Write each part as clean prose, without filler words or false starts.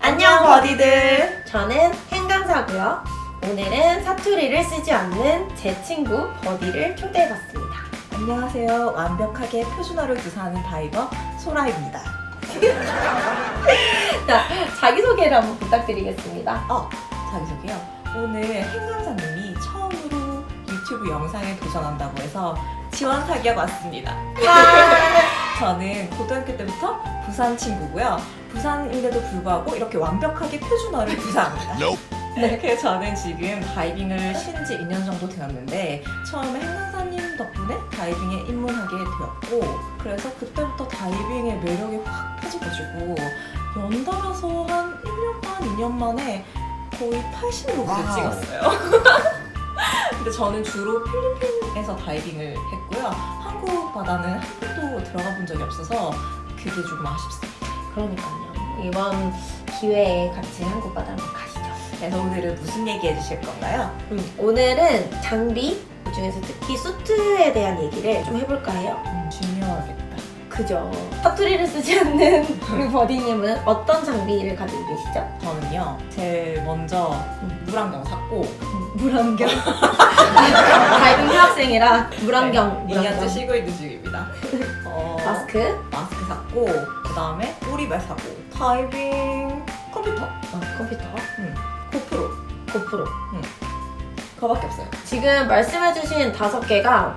안녕 버디들! 저는 행강사고요. 오늘은 사투리를 쓰지 않는 제 친구 버디를 초대해봤습니다. 안녕하세요. 완벽하게 표준어를 구사하는 다이버 소라입니다. 자, 자기소개를 한번 부탁드리겠습니다. 자기소개요. 오늘 행강사님이 처음으로 유튜브 영상에 도전한다고 해서 지원 사격 왔습니다. 저는 고등학교 때부터 부산 친구고요. 부산인데도 불구하고 이렇게 완벽하게 표준어를 구사합니다. 네, 그래서 저는 지금 다이빙을 쉰 지 2년 정도 되었는데 처음에 행강사님 덕분에 다이빙에 입문하게 되었고 그래서 그때부터 다이빙의 매력이 확 빠져가지고 연달아서 한 1년 반, 2년 만에 거의 80로그를 찍었어요. 근데 저는 주로 필리핀에서 다이빙을 했고요. 한국 바다는 한 번도 들어가 본 적이 없어서 그게 조금 아쉽습니다. 그러니까요. 이번 기회에 같이 한국 바다 한번 가시죠. 그래서 오늘은 무슨 얘기 해주실 건가요? 오늘은 장비 중에서 특히 수트에 대한 얘기를 좀 해볼까 해요. 중요하겠다. 그죠. 사투리를 쓰지 않는 우리 버디님은 어떤 장비를 가지고 계시죠? 저는요, 제일 먼저 물안경 샀고 물안경. 다이빙 휴학생이라 물안경. 2년째 쉬고 있는 중입니다. 마스크. 마스크 샀고 그 다음에 오리발 사고 다이빙 컴퓨터 컴퓨터. 고프로 고프로. 그거밖에 없어요. 지금 말씀해주신 5개가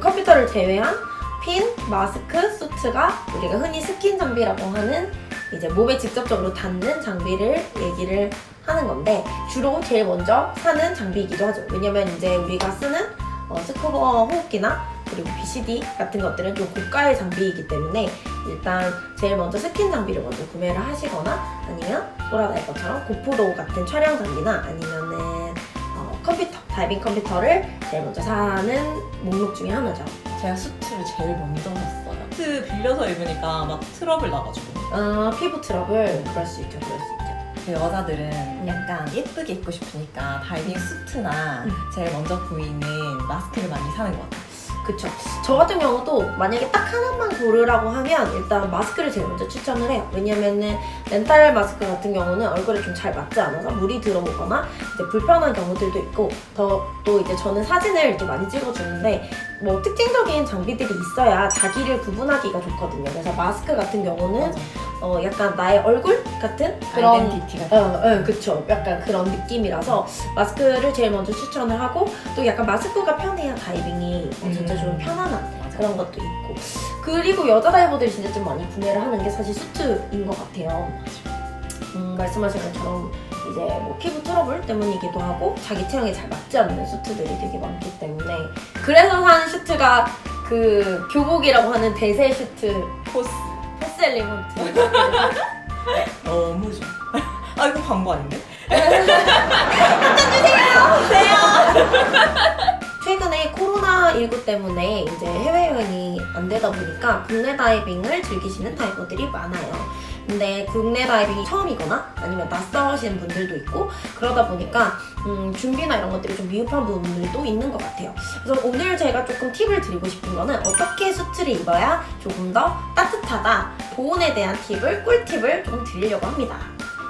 컴퓨터를 제외한 핀, 마스크, 수트가 우리가 흔히 스킨 장비라고 하는 이제 몸에 직접적으로 닿는 장비를 얘기를 하는 건데 주로 제일 먼저 사는 장비이기도 하죠. 왜냐면 이제 우리가 쓰는 스쿠버 호흡기나 그리고 BCD 같은 것들은 좀 고가의 장비이기 때문에 일단 제일 먼저 스킨 장비를 먼저 구매를 하시거나 아니면 소라다이버처럼 고프로 같은 촬영 장비나 아니면은 컴퓨터, 다이빙 컴퓨터를 제일 먼저 사는 목록 중에 하나죠. 제가 수트를 제일 먼저 샀어요. 수트 빌려서 입으니까 막 트러블 나가지고 피부 트러블 그럴 수 있죠. 그 여자들은 약간 예쁘게 입고 싶으니까 다이빙 수트나 제일 먼저 보이는 마스크를 많이 사는 것 같아요. 그쵸. 저 같은 경우도 만약에 딱 하나만 고르라고 하면 일단 마스크를 제일 먼저 추천을 해요. 왜냐면은 렌탈 마스크 같은 경우는 얼굴에 좀 잘 맞지 않아서 물이 들어오거나 이제 불편한 경우들도 있고 또 이제 저는 사진을 이렇게 많이 찍어주는데 뭐 특징적인 장비들이 있어야 자기를 구분하기가 좋거든요. 그래서 마스크 같은 경우는 약간 나의 얼굴 같은 그런 아이덴티티가 그쵸. 약간 그런 느낌이라서 마스크를 제일 먼저 추천을 하고 또 약간 마스크가 편해야 다이빙이 진짜 좀 편안한 그런 것도 있고 그리고 여자 다이버들이 진짜 좀 많이 구매를 하는 게 사실 수트인 것 같아요. 말씀하신 것처럼 이제 뭐 피부 트러블 때문이기도 하고 자기 체형에 잘 맞지 않는 수트들이 되게 많기 때문에 그래서 산 슈트가 그 교복이라고 하는 대세 슈트 포스 엘리먼트. 너무 좋아. 이거 광고 아닌데? 최근에 코로나19 때문에 이제 해외여행이 안 되다 보니까 국내 다이빙을 즐기시는 다이버들이 많아요. 근데 국내 다이빙이 처음이거나 아니면 낯서시는 분들도 있고 그러다 보니까 준비나 이런 것들이 좀 미흡한 부분들도 있는 것 같아요. 그래서 오늘 제가 조금 팁을 드리고 싶은 거는 어떻게 수트를 입어야 조금 더 따뜻하다 보온에 대한 꿀팁을 좀 드리려고 합니다.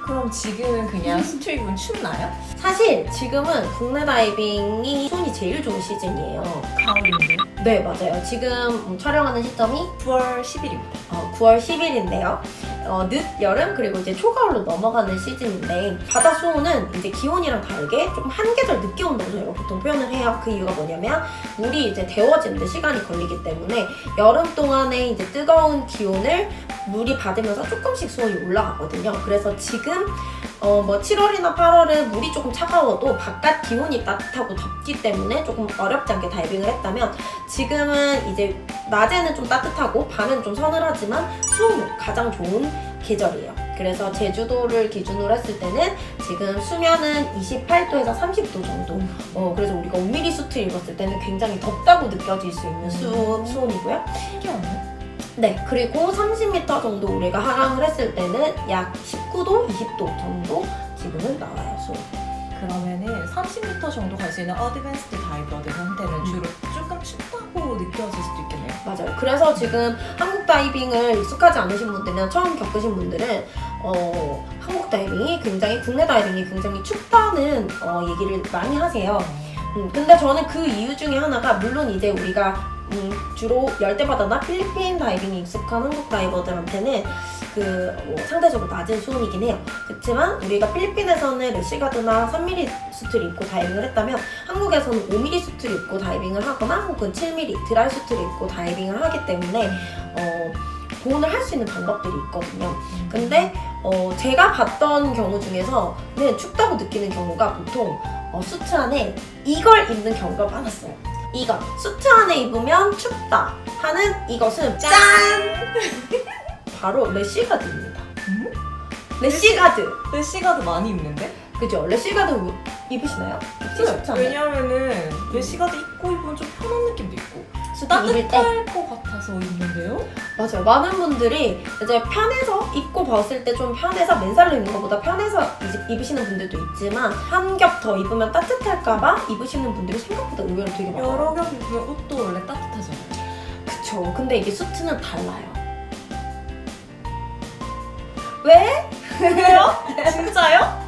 그럼 지금은 그냥 수트 입으면 춥나요? 사실 지금은 국내 다이빙이 수온이 제일 좋은 시즌이에요. 가을인데? 네, 맞아요. 지금 촬영하는 시점이 9월 10일입니다. 9월 10일인데요. 늦 여름 그리고 이제 초가을로 넘어가는 시즌인데 바다 수온은 이제 기온이랑 다르게 좀 한 계절 늦게 온다고 저희가 보통 표현을 해요. 그 이유가 뭐냐면 물이 이제 데워지는데 시간이 걸리기 때문에 여름 동안에 이제 뜨거운 기온을 물이 받으면서 조금씩 수온이 올라가거든요. 그래서 지금 뭐 7월이나 8월은 물이 조금 차가워도 바깥 기온이 따뜻하고 덥기 때문에 조금 어렵지 않게 다이빙을 했다면 지금은 이제 낮에는 좀 따뜻하고 밤에는 좀 서늘하지만 수온이 가장 좋은 계절이에요. 그래서 제주도를 기준으로 했을 때는 지금 수면은 28도에서 30도 정도. 그래서 우리가 5mm 수트 입었을 때는 굉장히 덥다고 느껴질 수 있는 수온이고요. 신기하네. 네, 그리고 30m 정도 우리가 하강을 했을 때는 약 19도, 20도 정도 지금은 나와요, 수온. 그러면은 30m 정도 갈 수 있는 어드밴스드 다이버들한테는 주로 조금 춥다고 느껴질 수도 있겠네요. 맞아요. 그래서 지금 한국 다이빙을 익숙하지 않으신 분들이나 처음 겪으신 분들은 한국 다이빙이 굉장히 국내 다이빙이 굉장히 춥다는 얘기를 많이 하세요. 근데 저는 그 이유 중에 하나가 물론 이제 우리가 주로 열대바다나 필리핀 다이빙이 익숙한 한국 다이버들한테는 상대적으로 낮은 수온이긴 해요. 그렇지만 우리가 필리핀에서는 래시가드나 3mm 수트를 입고 다이빙을 했다면 한국에서는 5mm 수트를 입고 다이빙을 하거나 혹은 7mm 드라이 수트를 입고 다이빙을 하기 때문에 보온을 할 수 있는 방법들이 있거든요. 근데 제가 봤던 경우 중에서는 춥다고 느끼는 경우가 보통 수트 안에 이걸 입는 경우가 많았어요. 이거 수트 안에 입으면 춥다 하는 이것은 짠! 바로 래시가드입니다. 래시가드. 래시가드 많이 입는데? 그죠? 래시가드 입으시나요? 수트 안에? 왜냐면은 래시가드 입으면 좀 편한 느낌도 있고 수트 입을 때? 따뜻할 것 같아서 입는데요? 맞아요. 많은 분들이 이제 편해서 입고 봤을 때 좀 편해서 맨살로 입는 것보다 편해서 입으시는 분들도 있지만 한 겹 더 입으면 따뜻할까봐 입으시는 분들이 생각보다 의외로 되게 많아요. 여러 겹 입으면 옷도 원래 따뜻하잖아요. 그쵸. 근데 이게 수트는 달라요. 왜? 왜요? 진짜요?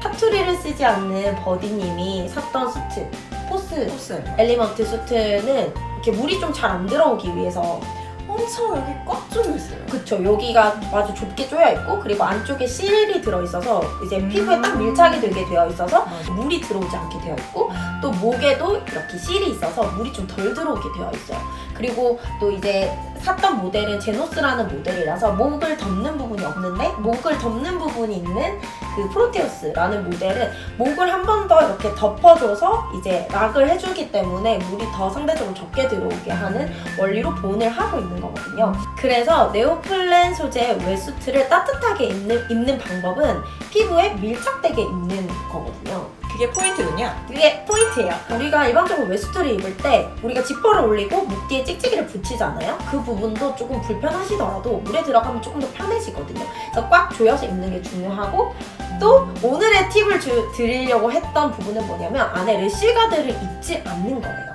사투리를 쓰지 않는 버디님이 샀던 수트 포스 옷을 엘리먼트 수트는 이렇게 물이 좀 잘 안 들어오기 위해서 엄청 여기 꽉 조여 있어요. 그쵸. 여기가 아주 좁게 조여있고 그리고 안쪽에 실이 들어있어서 이제 피부에 딱 밀착이 되게 되어 있어서 물이 들어오지 않게 되어 있고 또 목에도 이렇게 실이 있어서 물이 좀 덜 들어오게 되어 있어요. 그리고 또 이제 샀던 모델은 제노스라는 모델이라서 목을 덮는 부분이 없는데 목을 덮는 부분이 있는 그 프로테우스라는 모델은 목을 한 번 더 이렇게 덮어줘서 이제 락을 해주기 때문에 물이 더 상대적으로 적게 들어오게 하는 원리로 보온을 하고 있는 거거든요. 그래서 네오플렌 소재의 웨수트를 따뜻하게 입는 방법은 피부에 밀착되게 입는 거거든요. 그게 포인트군요. 그게 포인트예요. 우리가 일반적으로 웨스트를 입을 때 우리가 지퍼를 올리고 목 뒤에 찍찍이를 붙이잖아요. 그 부분도 조금 불편하시더라도 물에 들어가면 조금 더 편해지거든요. 그래서 꽉 조여서 입는 게 중요하고 또 오늘의 팁을 드리려고 했던 부분은 뭐냐면 안에 래시가드를 입지 않는 거예요.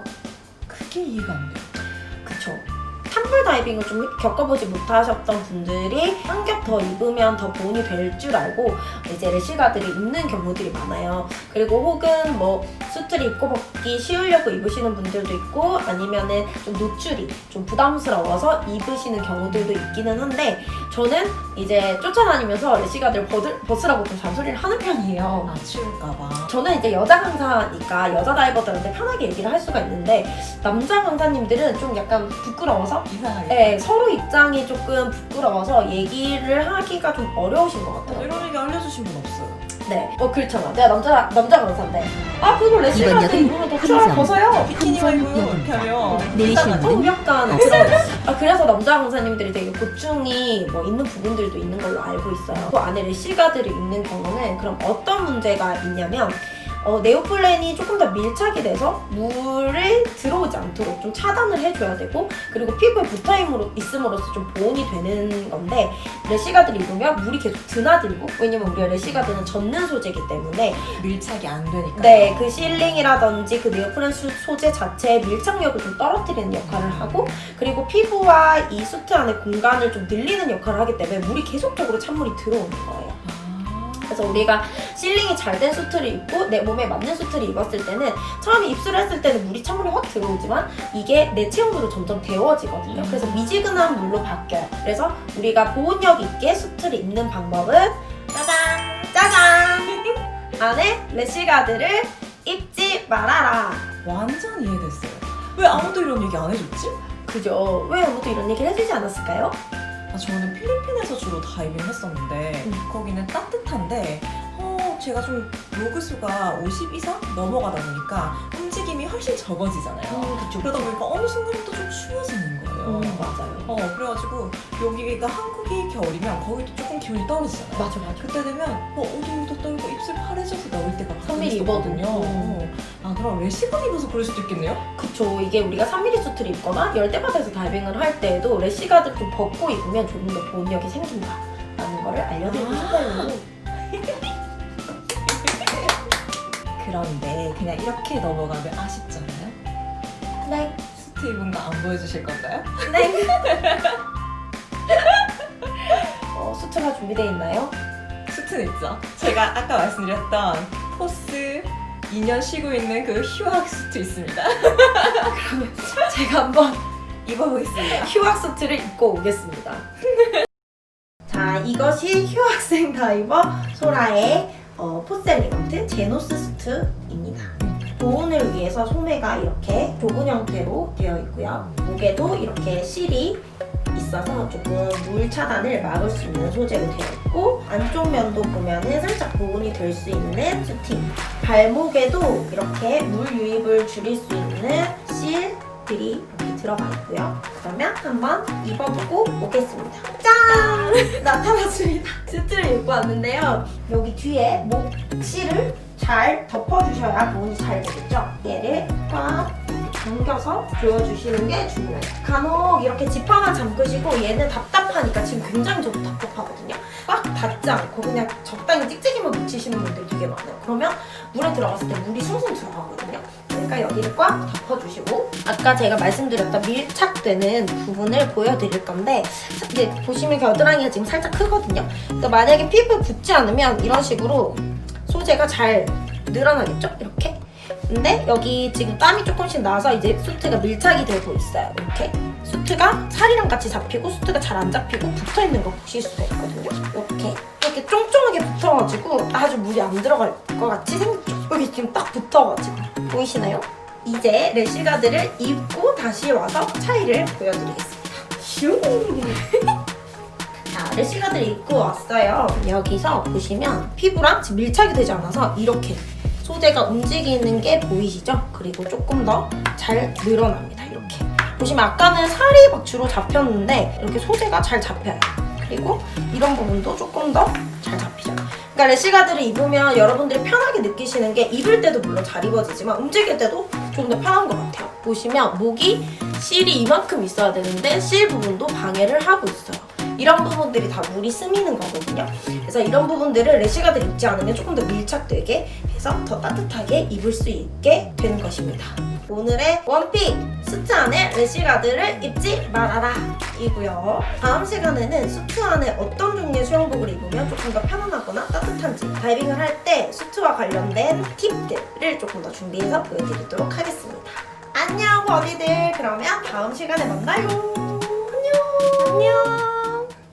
그게 이해가 안 돼요. 그쵸. 산불 다이빙을 좀 겪어보지 못하셨던 분들이 한 겹 더 입으면 더 보온이 될 줄 알고 이제 래시가드를 입는 경우들이 많아요. 그리고 혹은 뭐 수트를 입고 벗기 쉬우려고 입으시는 분들도 있고 아니면은 좀 노출이 좀 부담스러워서 입으시는 경우들도 있기는 한데 저는 이제 쫓아다니면서 래시가드를 벗으라고 좀 잔소리를 하는 편이에요. 아, 추울까봐. 저는 이제 여자 강사니까 여자 다이버들한테 편하게 얘기를 할 수가 있는데 남자 강사님들은 좀 약간 부끄러워서 이상하게. 네, 서로 입장이 조금 부끄러워서 얘기를 하기가 좀 어려우신 것 같아요. 이런 얘기 알려주신 분 없어요. 네, 그렇잖아. 내가 남자 강사인데 그거 래시가드 입으면 더 추워 벗어요. 비키니만 입고 이렇게 하면 내리시는 약간 그런 그래서 남자 강사님들이 되게 고충이 뭐 있는 부분들도 있는 걸로 알고 있어요. 그 안에 래시가드를 입는 경우는 그럼 어떤 문제가 있냐면 네오플렌이 조금 더 밀착이 돼서 물을 들어오지 않도록 좀 차단을 해줘야 되고 그리고 피부에 있음으로써 좀 보온이 되는 건데 래시가드를 입으면 물이 계속 드나들고 왜냐면 우리가 래시가드는 젖는 소재이기 때문에 밀착이 안 되니까. 네, 그 실링이라든지 그 네오프렌 소재 자체의 밀착력을 좀 떨어뜨리는 역할을 하고 그리고 피부와 이 수트 안의 공간을 좀 늘리는 역할을 하기 때문에 물이 계속적으로 찬물이 들어오는 거예요. 그래서 우리가 실링이 잘 된 수트를 입고 내 몸에 맞는 수트를 입었을 때는 처음에 입수를 했을 때는 물이 찬물이 확 들어오지만 이게 내 체온으로 점점 데워지거든요. 그래서 미지근한 물로 바뀌어요. 그래서 우리가 보온력 있게 수트를 입는 방법은 짜잔! 안에 래시가드를 입지 말아라. 완전 이해됐어요. 왜 아무도 이런 얘기 안 해줬지? 그죠? 왜 아무도 이런 얘기를 해주지 않았을까요? 저는 필리핀에서 주로 다이빙 했었는데 거기는 따뜻한데 제가 좀 로그수가 50 이상 넘어가다 보니까 움직임이 훨씬 적어지잖아요. 그쵸. 그러다 보니까 어느 순간부터 좀 추워지는 거예요. 맞아요. 그래가지고 여기가 한국이 겨울이면 거기도 조금 기온이 떨어지잖아요. 맞아. 그때 되면 어디부터 떨고 입술 파래져서 나올 때가 가끔 3mm 있었거든요. 입어도. 그럼 래시가드 입어서 그럴 수도 있겠네요? 그쵸. 이게 우리가 3mm 수트를 입거나 열대바다에서 다이빙을 할 때에도 래시가드를 좀 벗고 입으면 조금 더 보온력이 생긴다라는 거를 알려드리고 싶어요. 그런데 그냥 이렇게 넘어가면 아쉽잖아요? 네. 수트 입은 거 안 보여주실 건가요? 네. 수트가 준비되어 있나요? 수트는 있죠. 제가 아까 말씀드렸던 포스 2년 쉬고 있는 그 휴학 수트 있습니다. 제가 한번 입어보겠습니다. 휴학 수트를 입고 오겠습니다. 자, 이것이 휴학생 다이버 소라의 포스 엘리건트 제노스 수트입니다. 보온을 위해서 소매가 이렇게 좁은 형태로 되어 있고요. 목에도 이렇게 실이 있어서 조금 물 차단을 막을 수 있는 소재로 되어 있고, 안쪽 면도 보면은 살짝 보온이 될 수 있는 수트입니다. 발목에도 이렇게 물 유입을 줄일 수 있는 실들이 이렇게 들어가 있고요. 그러면 한번 입어보고 오겠습니다. 짠! 나타났습니다. 수트를 입고 왔는데요. 여기 뒤에 목 실을 잘 덮어주셔야 보온이 잘 되겠죠? 얘를 꽉 당겨서 조여주시는 게 중요해요. 간혹 이렇게 지퍼만 잠그시고 얘는 답답하니까 지금 굉장히 저도 답답하거든요. 꽉 닿지 않고 그냥 적당히 찍찍이만 묻히시는 분들 되게 많아요. 그러면 물에 들어갔을 때 물이 숭숭 들어가거든요. 그러니까 여기를 꽉 덮어주시고, 아까 제가 말씀드렸던 밀착되는 부분을 보여드릴 건데, 이제 보시면 겨드랑이가 지금 살짝 크거든요. 그러니까 만약에 피부에 붙지 않으면 이런 식으로 소재가 잘 늘어나겠죠? 이렇게. 근데 여기 지금 땀이 조금씩 나서 이제 수트가 밀착이 되고 있어요. 이렇게 수트가 살이랑 같이 잡히고 수트가 잘 안 잡히고 붙어있는 거 보실 수가 있거든요. 이렇게 쫑쫑하게 붙어가지고 아주 물이 안 들어갈 것 같이 생겼죠. 여기 지금 딱 붙어가지고 보이시나요? 이제 래시가드를 입고 다시 와서 차이를 보여드리겠습니다. 슝! 자, 래시가드를 입고 왔어요. 여기서 보시면 피부랑 지금 밀착이 되지 않아서 이렇게 소재가 움직이는 게 보이시죠? 그리고 조금 더 잘 늘어납니다. 이렇게 보시면 아까는 살이 막 주로 잡혔는데 이렇게 소재가 잘 잡혀요. 그리고 이런 부분도 조금 더 잘 잡히죠. 그러니까 래시가드를 입으면 여러분들이 편하게 느끼시는 게 입을 때도 물론 잘 입어지지만 움직일 때도 조금 더 편한 것 같아요. 보시면 목이 실이 이만큼 있어야 되는데 실 부분도 방해를 하고 있어요. 이런 부분들이 다 물이 스미는 거거든요. 그래서 이런 부분들을 래시가드 입지 않으면 조금 더 밀착되게 해서 더 따뜻하게 입을 수 있게 되는 것입니다. 오늘의 원픽! 수트 안에 래시가드를 입지 말아라! 이고요. 다음 시간에는 수트 안에 어떤 종류의 수영복을 입으면 조금 더 편안하거나 따뜻한지, 다이빙을 할 때 수트와 관련된 팁들을 조금 더 준비해서 보여드리도록 하겠습니다. 안녕 버디들! 그러면 다음 시간에 만나요! 안녕! 안녕!